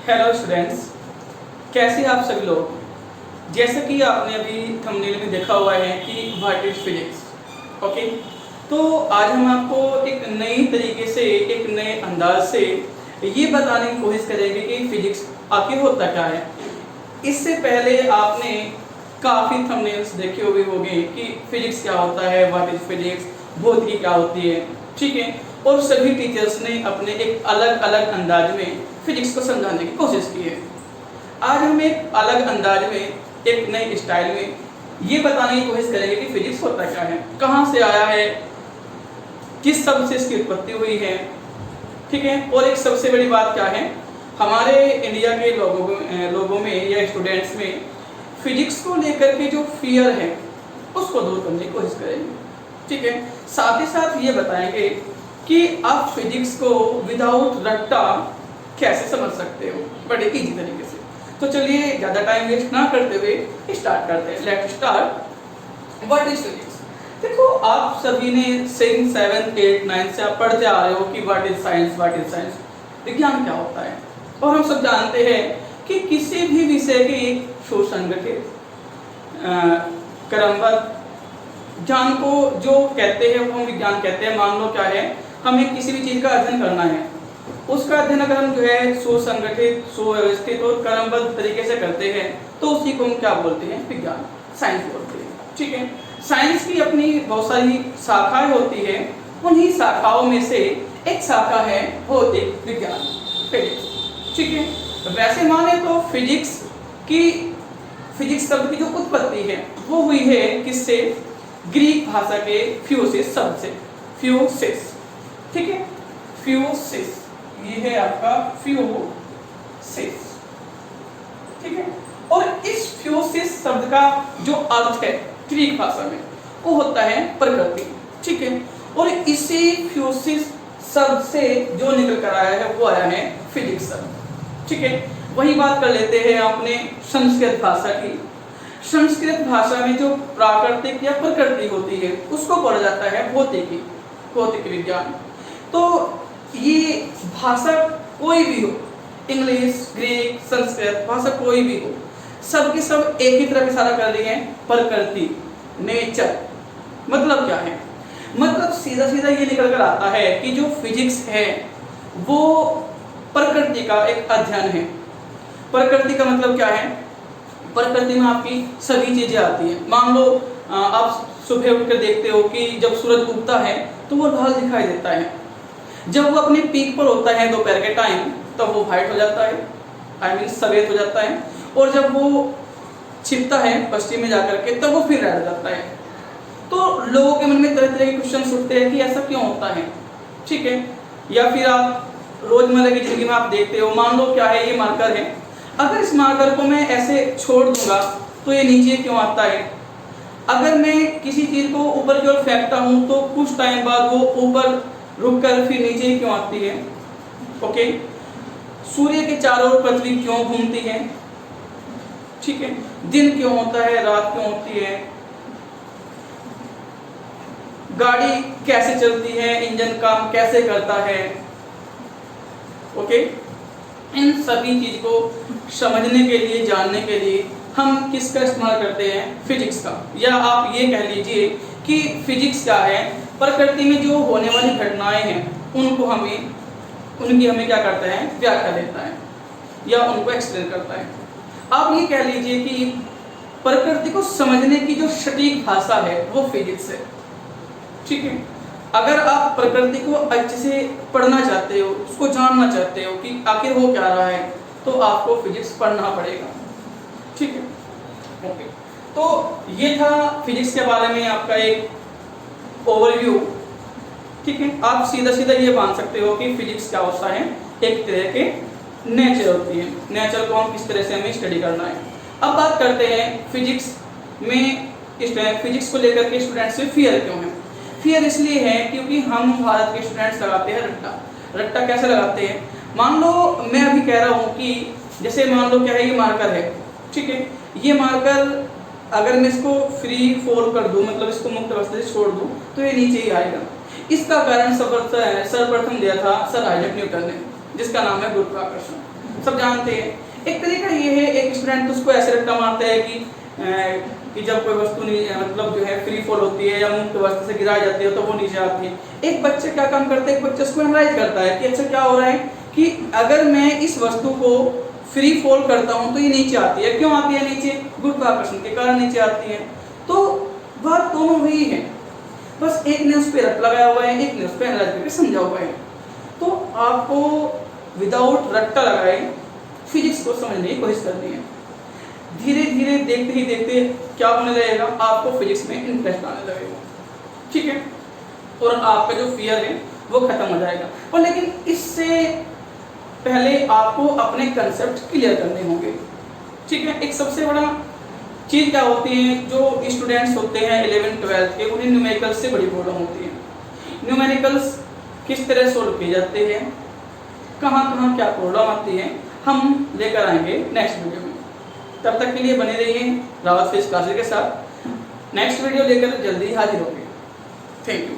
Hello students, कैसे आप सभी लोग। जैसे कि आपने अभी थंबनेल में देखा हुआ है कि व्हाट इज फिजिक्स। ओके, तो आज हम आपको एक नई तरीके से, एक नए अंदाज से ये बताने की कोशिश करेंगे कि फिजिक्स आखिर होता क्या है। इससे पहले आपने काफ़ी थंबनेल्स देखे हुए होंगे कि फिजिक्स क्या होता है, व्हाट इज फिजिक्स, भौतिकी क्या होती है, ठीक है। और सभी टीचर्स ने अपने एक अलग अलग अंदाज में फिजिक्स को समझाने की कोशिश की है। आज हम एक अलग अंदाज में, एक नए स्टाइल में ये बताने की कोशिश करेंगे कि फिजिक्स होता क्या है, कहाँ से आया है, किस शब्द से इसकी उत्पत्ति हुई है, ठीक है। और एक सबसे बड़ी बात क्या है, हमारे इंडिया के लोगों में या स्टूडेंट्स में फिजिक्स को लेकर के जो फियर है उसको दूर करने की कोशिश करेंगे, ठीक है। साथ ही साथ ये बताएंगे कि आप फिजिक्स को विदाउट रट्टा कैसे समझ सकते हो, बड़े इजी तरीके से। तो चलिए ज़्यादा टाइम वेस्ट ना करते हुए स्टार्ट करते हैं। Let's start. What is physics. देखो, आप सभी ने 6, 7, 8, 9 से आप पढ़ते आ रहे हो कि what is science, what is science, विज्ञान क्या होता है। और हम सब जानते हैं कि किसी भी विषय के एक सुसंगठित क्रमबद्ध ज्ञान को जो कहते हैं वो हम विज्ञान कहते हैं। मान लो क्या है, हमें किसी भी चीज़ का अध्ययन करना है, उसका अध्ययन अगर हम जो है सुसंगठित, सुव्यवस्थित और क्रमबद्ध तरीके से करते हैं तो उसी को हम क्या बोलते हैं, विज्ञान, साइंस बोलते हैं, ठीक है। साइंस की अपनी बहुत सारी शाखाएं होती है, उन्हीं शाखाओं में से एक शाखा है भौतिक विज्ञान, फिजिक्स, ठीक है। वैसे माने तो फिजिक्स शब्द की जो उत्पत्ति है वो हुई है किससे, ग्रीक भाषा के फ्यूसिस शब्द से, फ्यूसिस, ठीक है। फ्यूसिस, ये है आपका फ्यूसिस, ठीक है। और इस फ्यूसिस शब्द का जो अर्थ है ग्रीक भाषा में वो होता है प्रकृति, ठीक है। और इसी फ्यूसिस शब्द से जो निकल कर आया है वो आया है फिजिक्स शब्द, ठीक है। वही बात कर लेते हैं अपने संस्कृत भाषा की। संस्कृत भाषा में जो प्राकृतिक या प्रकृति होती है उसको पढ़ा जाता है भौतिकी, भौतिक विज्ञान। तो ये भाषा कोई भी हो, इंग्लिश, ग्रीक, संस्कृत भाषा कोई भी हो, सब की सब एक ही तरफ इशारा कर रही है, प्रकृति, नेचर। मतलब क्या है, मतलब सीधा सीधा ये निकल कर आता है कि जो फिजिक्स है वो प्रकृति का एक अध्ययन है। प्रकृति का मतलब क्या है, प्रकृति में आपकी सभी चीजें आती हैं। मान लो आप सुबह उठकर देखते हो कि जब सूरज उगता है तो वो लाल दिखाई देता है, जब वो अपने पीक पर होता है दोपहर के टाइम तब वो व्हाइट हो जाता है, आई मीन सफेद हो जाता है, और जब वो छिपता है पश्चिम में जाकर के तब वो फिर रेड हो जाता है। तो लोगों के मन में तरह तरह के क्वेश्चन उठते हैं कि ऐसा क्यों होता है, ठीक है। या फिर आप रोजमर्रा की जिंदगी में आप देखते हो, मान लो क्या है, ये मार्कर है, अगर इस मार्कर को मैं ऐसे छोड़ दूंगा तो ये नीचे क्यों आता है। अगर मैं किसी चीज को ऊपर की ओर फेंकता हूं तो कुछ टाइम बाद वो ऊपर रुक कर फिर नीचे क्यों आती है। ओके, सूर्य के चारों ओर पृथ्वी क्यों घूमती है, ठीक है। दिन क्यों होता है, रात क्यों होती है, गाड़ी कैसे चलती है, इंजन काम कैसे करता है। ओके, इन सभी चीज को समझने के लिए, जानने के लिए हम किसका इस्तेमाल करते हैं, फिजिक्स का। या आप ये कह लीजिए कि फिजिक्स क्या है, प्रकृति में जो होने वाली घटनाएं हैं उनकी हमें क्या करता है, व्याख्या देता है या उनको एक्सप्लेन करता है। आप ये कह लीजिए कि प्रकृति को समझने की जो सटीक भाषा है वो फिजिक्स है, ठीक है। अगर आप प्रकृति को अच्छे से पढ़ना चाहते हो, उसको जानना चाहते हो कि आखिर हो क्या रहा है, तो आपको फिजिक्स पढ़ना पड़ेगा, ठीक है। ओके, तो ये था फिजिक्स के बारे में आपका एक ओवरव्यू, ठीक है। आप सीधा सीधा ये मान सकते हो कि फिजिक्स क्या होता है, एक तरह के नेचर होती है, नेचर को हम किस तरह से हमें स्टडी करना है। अब बात करते हैं फिजिक्स में, फिजिक्स को लेकर के स्टूडेंट्स से फियर क्यों है। फियर इसलिए है क्योंकि हम भारत के स्टूडेंट्स लगाते हैं रट्टा। रट्टा कैसे लगाते हैं, मान लो मैं अभी कह रहा हूँ कि जैसे मान लो क्या है, ये मार्कर है, ठीक है। ये मार्कर अगर मैं इसको फ्री फॉल कर दूं, मतलब इसको मुक्त अवस्था से छोड़ दूं तो ये नीचे ही आएगा। इसका कारण सर्वप्रथम दिया था सर आइजैक न्यूटन ने, जिसका नाम है गुरुत्वाकर्षण। सब जानते हैं। एक तरीका ये है, एक स्टूडेंट उसको ऐसे रट्टा मारता है कि जब कोई वस्तु मतलब जो है फ्री फॉल होती है या मुक्त अवस्था से गिराई जाती है तो वो नीचे आती है। एक बच्चे क्या काम करते हैं, एक बच्चे उसको एनालाइज करता है कि अच्छा क्या हो रहा है कि अगर मैं इस वस्तु को फ्री फॉल करता हूं तो ये नीचे आती है, क्यों आती है नीचे, गुरुत्वाकर्षण के कारण नीचे आती है। तो बात दोनों वही है, बस एक ने उस पर रट लगाया हुआ है, एक ने उस पर एनालाइज करके समझा हुआ है। तो आपको विदाउट रट्टा लगाए फिजिक्स को समझने की कोशिश करनी है। धीरे धीरे देखते ही देखते क्या होने लगेगा, आपको फिजिक्स में इंटरेस्ट आने लगेगा, ठीक है, और आपका जो फियर है वो खत्म हो जाएगा। और लेकिन इससे पहले आपको अपने कंसेप्ट क्लियर करने होंगे, ठीक है। एक सबसे बड़ा चीज क्या होती है, जो स्टूडेंट्स होते हैं 11th 12th के, उन्हें न्यूमेरिकल्स से बड़ी प्रॉब्लम होती है। न्यूमेरिकल्स किस तरह सोल्व किए जाते हैं, कहाँ कहाँ क्या प्रॉब्लम आती है, हम लेकर आएंगे नेक्स्ट वीडियो में। तब तक के लिए बने रहिए रावत फिजिक्स क्लासेस के साथ। नेक्स्ट वीडियो लेकर जल्दी हाजिर होंगे। Thank you.